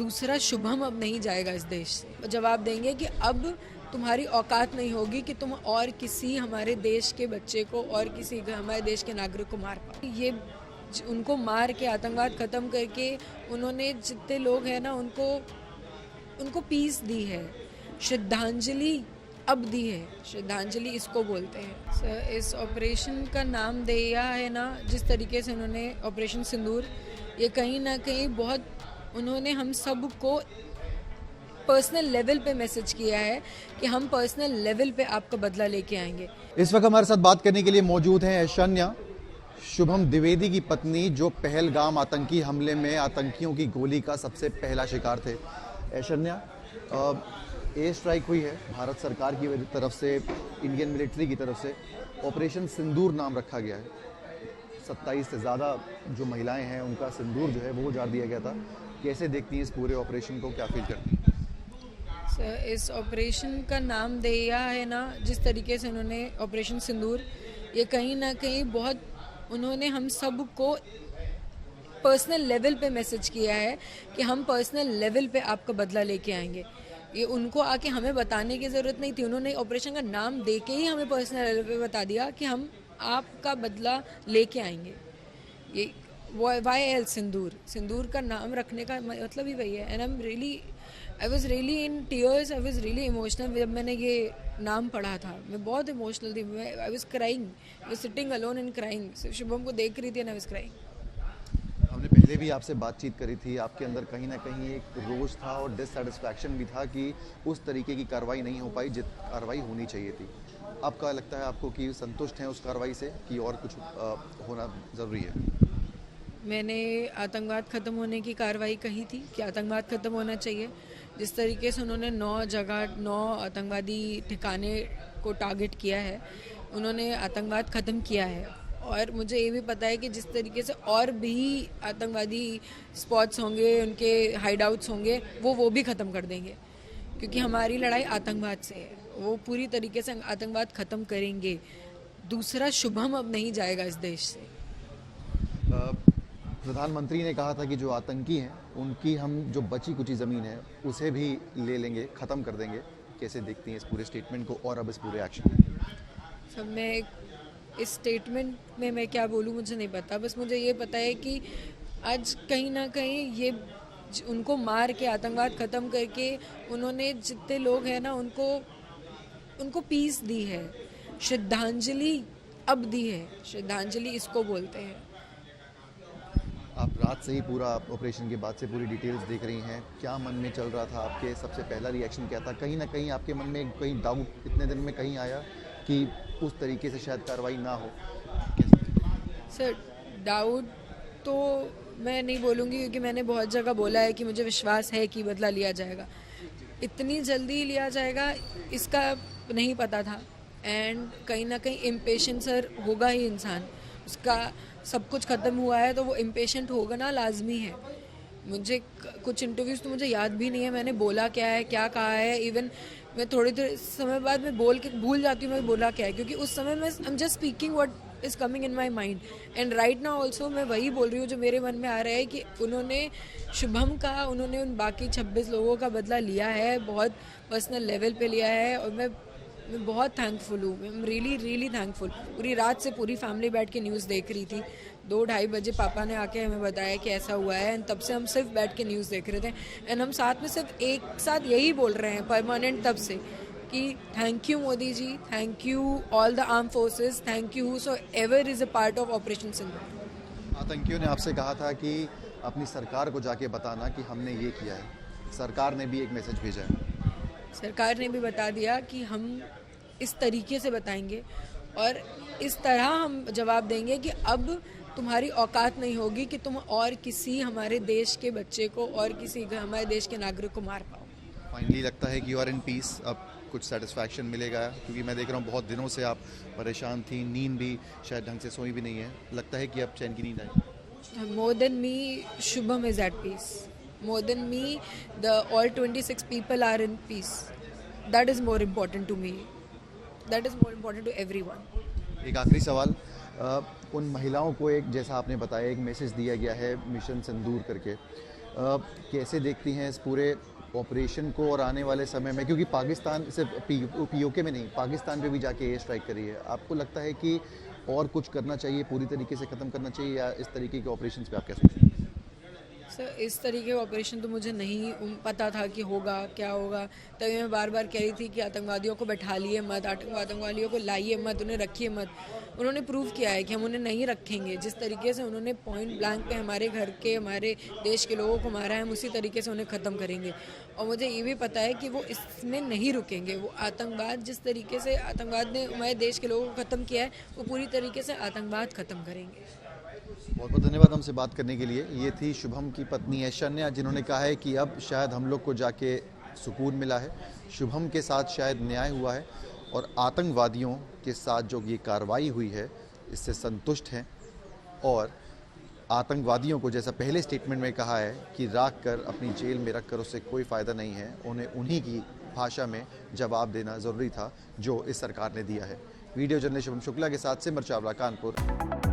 दूसरा शुभम अब नहीं जाएगा इस देश से। जवाब देंगे कि अब तुम्हारी औकात नहीं होगी कि तुम और किसी हमारे देश के बच्चे को और किसी हमारे देश के नागरिक को मार पाओ। ये उनको मार के आतंकवाद ख़त्म करके उन्होंने जितने लोग हैं ना उनको पीस दी है, श्रद्धांजलि अब दी है। श्रद्धांजलि इसको बोलते हैं। सर, इस ऑपरेशन का नाम दिया है ना जिस तरीके से उन्होंने ऑपरेशन सिंदूर, ये कहीं ना कहीं बहुत उन्होंने हम सब को पर्सनल लेवल पे मैसेज किया है कि हम पर्सनल लेवल पे आपका बदला लेके आएंगे। इस वक्त हमारे साथ बात करने के लिए मौजूद हैं ऐशन्या, शुभम द्विवेदी की पत्नी, जो पहलगाम आतंकी हमले में आतंकियों की गोली का सबसे पहला शिकार थे। ऐशन्या, एयर स्ट्राइक हुई है भारत सरकार की तरफ से, इंडियन मिलिट्री की तरफ से, ऑपरेशन सिंदूर नाम रखा गया है। 27 से ज़्यादा जो महिलाएं हैं उनका सिंदूर जो है वो उजाड़ दिया गया था। कैसे देखती हैं इस पूरे ऑपरेशन को, क्या फील करती हैं? सर, इस ऑपरेशन का नाम दिया है ना जिस तरीके से उन्होंने ऑपरेशन सिंदूर, ये कहीं ना कहीं बहुत उन्होंने हम सब को पर्सनल लेवल पे मैसेज किया है कि हम पर्सनल लेवल पे आपका बदला लेके आएंगे। ये उनको आके हमें बताने की ज़रूरत नहीं थी, उन्होंने ऑपरेशन का नाम दे के ही हमें पर्सनल लेवल पे बता दिया कि हम आपका बदला लेके आएंगे। ये YL सिंदूर का नाम रखने का मतलब ही वही है। And I was really in tears, I was really emotional जब मैंने ये नाम पढ़ा था। मैं बहुत इमोशनल थी, I was crying, I was sitting alone and crying. Shubham को देख रही थी एंड आई वॉज क्राइंग। हमने पहले भी आपसे बातचीत करी थी, आपके अंदर कहीं ना कहीं एक रोष था और डिससेटिस्फैक्शन भी था कि उस तरीके की कार्रवाई नहीं हो पाई जित कार्रवाई होनी चाहिए थी। अब क्या लगता है आपको कि संतुष्ट हैं उस कार्रवाई से कि और कुछ होना ज़रूरी है? मैंने आतंकवाद ख़त्म होने की कार्रवाई कही थी कि आतंकवाद ख़त्म होना चाहिए। जिस तरीके से उन्होंने 9 आतंकवादी ठिकाने को टारगेट किया है, उन्होंने आतंकवाद ख़त्म किया है। और मुझे ये भी पता है कि जिस तरीके से और भी आतंकवादी स्पॉट्स होंगे, उनके हाइड आउट्स होंगे, वो भी ख़त्म कर देंगे, क्योंकि हमारी लड़ाई आतंकवाद से है। वो पूरी तरीके से आतंकवाद ख़त्म करेंगे। दूसरा शुभम अब नहीं जाएगा इस देश से। प्रधानमंत्री ने कहा था कि जो आतंकी हैं उनकी हम जो बची कुची ज़मीन है उसे भी ले लेंगे, ख़त्म कर देंगे। कैसे देखती हैं इस पूरे स्टेटमेंट को और अब इस पूरे एक्शन में? सब मैं इस स्टेटमेंट में मैं क्या बोलूँ मुझे नहीं पता। बस मुझे ये पता है कि आज कहीं ना कहीं ये उनको मार के आतंकवाद ख़त्म करके उन्होंने जितने लोग हैं ना उनको पीस दी है। श्रद्धांजलि अब दी है। श्रद्धांजलि इसको बोलते हैं। आप रात से ही पूरा ऑपरेशन के बाद से पूरी डिटेल्स देख रही हैं, क्या मन में चल रहा था आपके? सबसे पहला रिएक्शन क्या था? कहीं ना कहीं आपके मन में कहीं डाउट इतने दिन में कहीं आया कि उस तरीके से शायद कार्रवाई ना हो? सर, डाउट तो मैं नहीं बोलूँगी, क्योंकि मैंने बहुत जगह बोला है कि मुझे विश्वास है कि बदला लिया जाएगा। इतनी जल्दी लिया जाएगा इसका नहीं पता था। एंड कहीं ना कहीं इम्पेशेंट सर होगा ही इंसान, उसका सब कुछ ख़त्म हुआ है तो वो इम्पेशेंट होगा ना, लाजमी है। मुझे कुछ इंटरव्यूज़ तो मुझे याद भी नहीं है मैंने बोला क्या है, क्या कहा है। इवन मैं थोड़ी देर समय बाद मैं बोल के भूल जाती हूँ मैं बोला क्या है, क्योंकि उस समय मैं I am just speaking what is coming in my mind. And right now also मैं वही बोल रही हूँ जो मेरे मन में आ रहा है कि उन्होंने शुभम का, उन्होंने उन बाकी 26 लोगों का बदला लिया है, बहुत पर्सनल लेवल पे लिया है। और मैं बहुत थैंकफुल हूँ। I am really thankful. पूरी रात से पूरी फैमिली बैठ के न्यूज़ देख रही थी। 2-2:30 बजे पापा ने आके हमें बताया कि ऐसा हुआ है। एंड तब से हम सिर्फ बैठ के न्यूज़ देख रहे थे। एंड हम साथ में सिर्फ एक साथ यही बोल रहे हैं परमानेंट तब से कि thank you Modi ji, thank you all the arm forces, thank you so ever is a part of operation Sindoor. आतंकियों ने आपसे कहा था कि अपनी सरकार को जाके बताना कि हमने ये किया है। सरकार ने भी एक मैसेज भेजा है। सरकार ने भी बता दिया कि हम इस तरीके से बताएंगे और इस तरह हम जवाब देंगे कि अब तुम्हारी औकात नहीं होगी कि तुम और किसी हमारे देश के बच्चे को और किसी हमारे देश के नागरिक को मार पाओ। फाइनली लगता है कि यू आर इन पीस, अब कुछ सेटिस्फैक्शन मिलेगा? क्योंकि मैं देख रहा हूँ बहुत दिनों से आप परेशान थी, नींद भी शायद ढंग से सोई भी नहीं है। लगता है कि अब चैन की नींद आई? More than me, Shubham is at peace. More than me, the all 26 people are in peace. That is more important to me. That is more important to everyone. एक आखिरी सवाल, उन महिलाओं को एक, जैसा आपने बताया, एक मैसेज दिया गया है मिशन सिंदूर करके, कैसे देखती हैं इस पूरे ऑपरेशन को और आने वाले समय में, क्योंकि पाकिस्तान सिर्फ पीओके में नहीं, पाकिस्तान पे भी जाके एयर स्ट्राइक करी है, आपको लगता है कि और कुछ करना चाहिए, पूरी तरीके से ख़त्म करना चाहिए, या इस तरीके के ऑपरेशंस पे आप क्या सोचते हैं? सर इस तरीके का ऑपरेशन तो मुझे नहीं पता था कि होगा क्या होगा, तभी मैं बार बार कह रही थी कि आतंकवादियों को बैठा लिए मत, आतंकवादियों को लाइए मत, उन्हें रखिए मत। उन्होंने प्रूव किया है कि हम उन्हें नहीं रखेंगे। जिस तरीके से उन्होंने पॉइंट ब्लैंक पे हमारे घर के, हमारे देश के लोगों को मारा है, हम उसी तरीके से उन्हें ख़त्म करेंगे। और मुझे ये भी पता है कि वो इसमें नहीं रुकेंगे। वो आतंकवाद, जिस तरीके से आतंकवाद ने हमारे देश के लोगों को ख़त्म किया है, वो पूरी तरीके से आतंकवाद ख़त्म करेंगे। बहुत बहुत धन्यवाद हमसे बात करने के लिए। ये थी शुभम की पत्नी ऐशन्या, जिन्होंने कहा है कि अब शायद हम लोग को जाके सुकून मिला है, शुभम के साथ शायद न्याय हुआ है और आतंकवादियों के साथ जो ये कार्रवाई हुई है इससे संतुष्ट हैं, और आतंकवादियों को, जैसा पहले स्टेटमेंट में कहा है कि राख कर अपनी जेल में रख कर उससे कोई फ़ायदा नहीं है, उन्हें उन्हीं की भाषा में जवाब देना ज़रूरी था जो इस सरकार ने दिया है। वीडियो जर्नलिस्ट शुभम शुक्ला के साथ सिमर चावला, कानपुर।